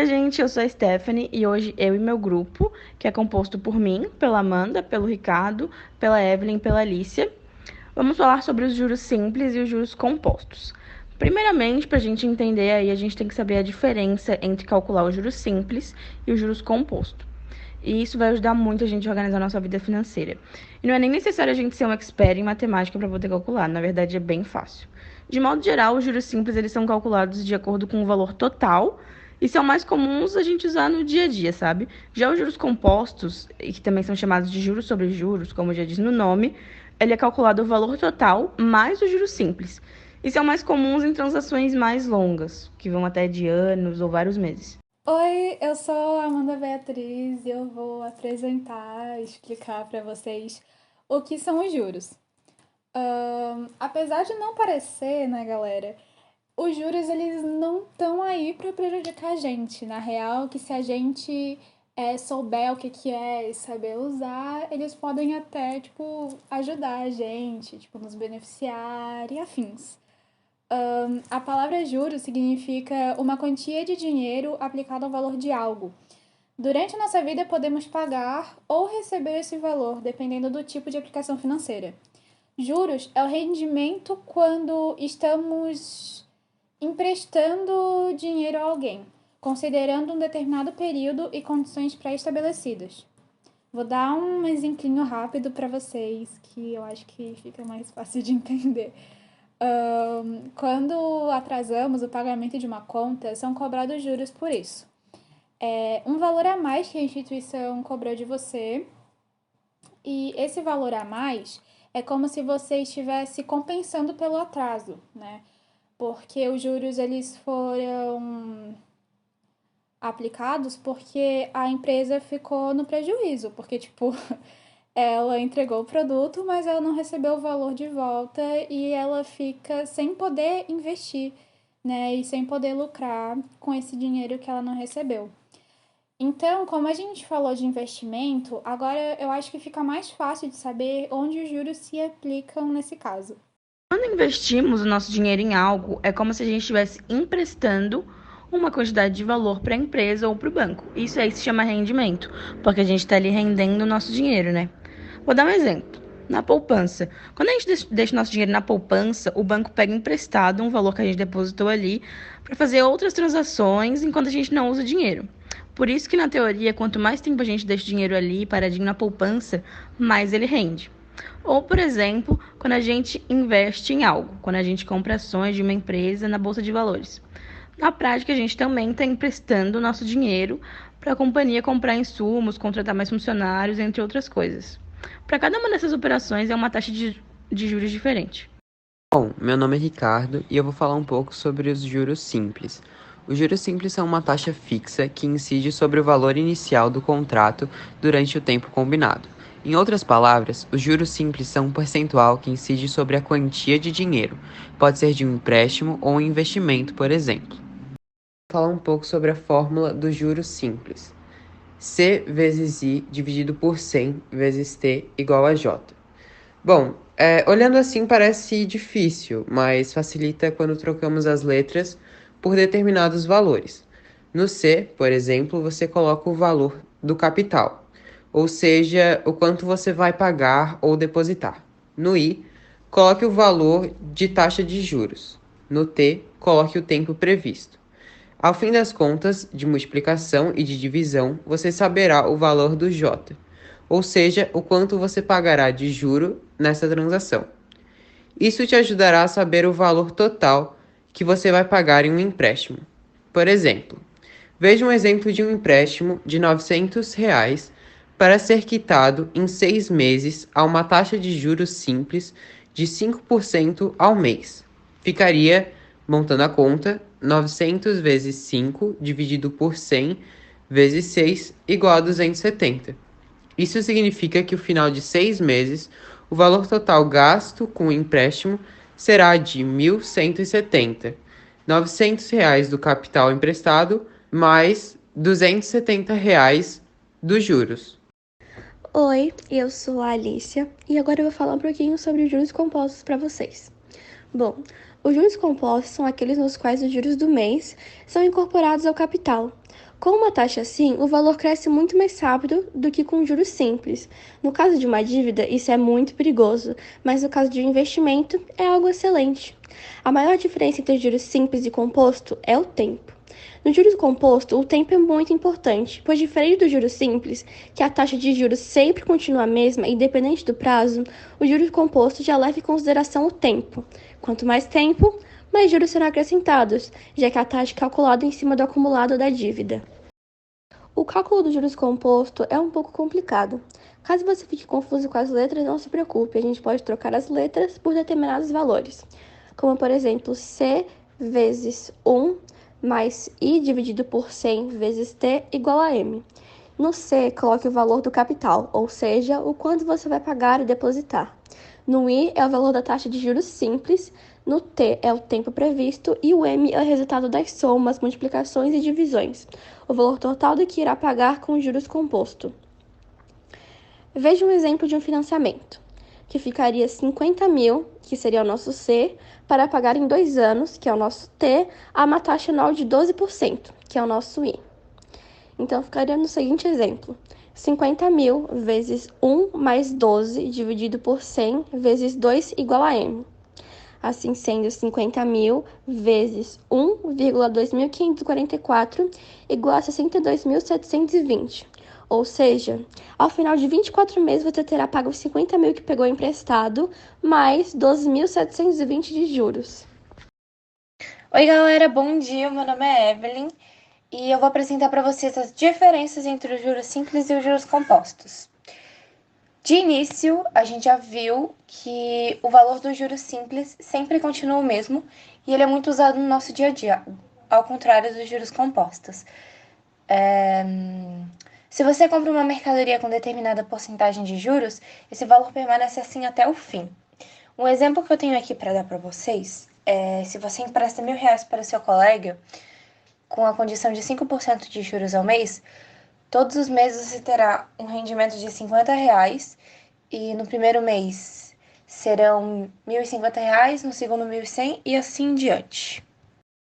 dia, gente. Eu sou a Stephanie e hoje eu e meu grupo, que é composto por mim, pela Amanda, pelo Ricardo, pela Evelyn e pela Alicia, vamos falar sobre os juros simples e os juros compostos. Primeiramente, para a gente entender aí, a gente tem que saber a diferença entre calcular os juros simples e os juros compostos. E isso vai ajudar muito a gente a organizar a nossa vida financeira. E não é nem necessário a gente ser um expert em matemática para poder calcular, na verdade é bem fácil. De modo geral, os juros simples eles são calculados de acordo com o valor total e são mais comuns a gente usar no dia a dia, sabe? Já os juros compostos, e que também são chamados de juros sobre juros, como já diz no nome, ele é calculado o valor total mais os juros simples. E são mais comuns em transações mais longas, que vão até de anos ou vários meses. Oi, eu sou a Amanda Beatriz e eu vou apresentar, explicar para vocês o que são os juros. Apesar de não parecer, né, galera, os juros eles não estão aí para prejudicar a gente. Na real, que se a gente souber o que é e saber usar, eles podem até, tipo, ajudar a gente, tipo, nos beneficiar e afins. A palavra juros significa uma quantia de dinheiro aplicada ao valor de algo. Durante a nossa vida, podemos pagar ou receber esse valor, dependendo do tipo de aplicação financeira. Juros é o rendimento quando estamos emprestando dinheiro a alguém, considerando um determinado período e condições pré-estabelecidas. Vou dar um exemplinho rápido para vocês, que eu acho que fica mais fácil de entender. Quando atrasamos o pagamento de uma conta, são cobrados juros por isso. É um valor a mais que a instituição cobrou de você, e esse valor a mais é como se você estivesse compensando pelo atraso, né? Porque os juros eles foram aplicados porque a empresa ficou no prejuízo, porque tipo, ela entregou o produto, mas ela não recebeu o valor de volta e ela fica sem poder investir, né? E sem poder lucrar com esse dinheiro que ela não recebeu. Então, como a gente falou de investimento, agora eu acho que fica mais fácil de saber onde os juros se aplicam nesse caso. Quando investimos o nosso dinheiro em algo, é como se a gente estivesse emprestando uma quantidade de valor para a empresa ou para o banco. Isso aí se chama rendimento, porque a gente está ali rendendo o nosso dinheiro, né? Vou dar um exemplo. Na poupança. Quando a gente deixa o nosso dinheiro na poupança, o banco pega emprestado um valor que a gente depositou ali para fazer outras transações enquanto a gente não usa o dinheiro. Por isso que, na teoria, quanto mais tempo a gente deixa o dinheiro ali paradinho na poupança, mais ele rende. Ou, por exemplo, quando a gente investe em algo, quando a gente compra ações de uma empresa na bolsa de valores. Na prática, a gente também está emprestando o nosso dinheiro para a companhia comprar insumos, contratar mais funcionários, entre outras coisas. Para cada uma dessas operações é uma taxa de juros diferente. Bom, meu nome é Ricardo e eu vou falar um pouco sobre os juros simples. Os juros simples são uma taxa fixa que incide sobre o valor inicial do contrato durante o tempo combinado. Em outras palavras, os juros simples são um percentual que incide sobre a quantia de dinheiro. Pode ser de um empréstimo ou um investimento, por exemplo. Vou falar um pouco sobre a fórmula dos juros simples. C vezes I dividido por 100 vezes T igual a J. Bom, olhando assim parece difícil, mas facilita quando trocamos as letras por determinados valores. No C, por exemplo, você coloca o valor do capital, ou seja, o quanto você vai pagar ou depositar. No I, coloque o valor de taxa de juros. No T, coloque o tempo previsto. Ao fim das contas de multiplicação e de divisão, você saberá o valor do J, ou seja, o quanto você pagará de juro nessa transação. Isso te ajudará a saber o valor total que você vai pagar em um empréstimo. Por exemplo, veja um exemplo de um empréstimo de R$ 900 para ser quitado em 6 meses a uma taxa de juros simples de 5% ao mês. Ficaria, montando a conta, 900 vezes 5 dividido por 100 vezes 6 igual a 270. Isso significa que, no final de 6 meses, o valor total gasto com o empréstimo será de 1.170, R$ 900 do capital emprestado mais R$ 270 dos juros. Oi, eu sou a Alicia e agora eu vou falar um pouquinho sobre os juros compostos para vocês. Bom, os juros compostos são aqueles nos quais os juros do mês são incorporados ao capital, Com uma taxa assim, o valor cresce muito mais rápido do que com juros simples. No caso de uma dívida, isso é muito perigoso, mas no caso de um investimento, é algo excelente. A maior diferença entre juros simples e composto é o tempo. No juros composto, o tempo é muito importante, pois diferente do juros simples, que a taxa de juros sempre continua a mesma, independente do prazo, o juros composto já leva em consideração o tempo. Quanto mais tempo, mais juros serão acrescentados, já que a taxa é calculada em cima do acumulado da dívida. O cálculo dos juros composto é um pouco complicado. Caso você fique confuso com as letras, não se preocupe, a gente pode trocar as letras por determinados valores, como por exemplo, C vezes 1 mais I dividido por 100 vezes T igual a M. No C, coloque o valor do capital, ou seja, o quanto você vai pagar e depositar. No I é o valor da taxa de juros simples, no T é o tempo previsto e o M é o resultado das somas, multiplicações e divisões, o valor total do que irá pagar com os juros composto. Veja um exemplo de um financiamento, que ficaria 50 mil, que seria o nosso C, para pagar em 2 anos, que é o nosso T, a uma taxa anual de 12%, que é o nosso I. Então, ficaria no seguinte exemplo: 50 mil vezes 1 mais 12 dividido por 100 vezes 2 igual a M. Assim sendo, 50 mil vezes 1,2544 igual a 62.720. Ou seja, ao final de 24 meses você terá pago os 50 mil que pegou emprestado, mais 12.720 de juros. Oi, galera, bom dia. Meu nome é Evelyn e eu vou apresentar para vocês as diferenças entre os juros simples e os juros compostos. De início, a gente já viu que o valor dos juros simples sempre continua o mesmo e ele é muito usado no nosso dia a dia, ao contrário dos juros compostos. Se você compra uma mercadoria com determinada porcentagem de juros, esse valor permanece assim até o fim. Um exemplo que eu tenho aqui para dar para vocês é: se você empresta R$1.000 para o seu colega, com a condição de 5% de juros ao mês, todos os meses você terá um rendimento de R$50 e no primeiro mês serão R$1.050, no segundo R$1.100 e assim em diante.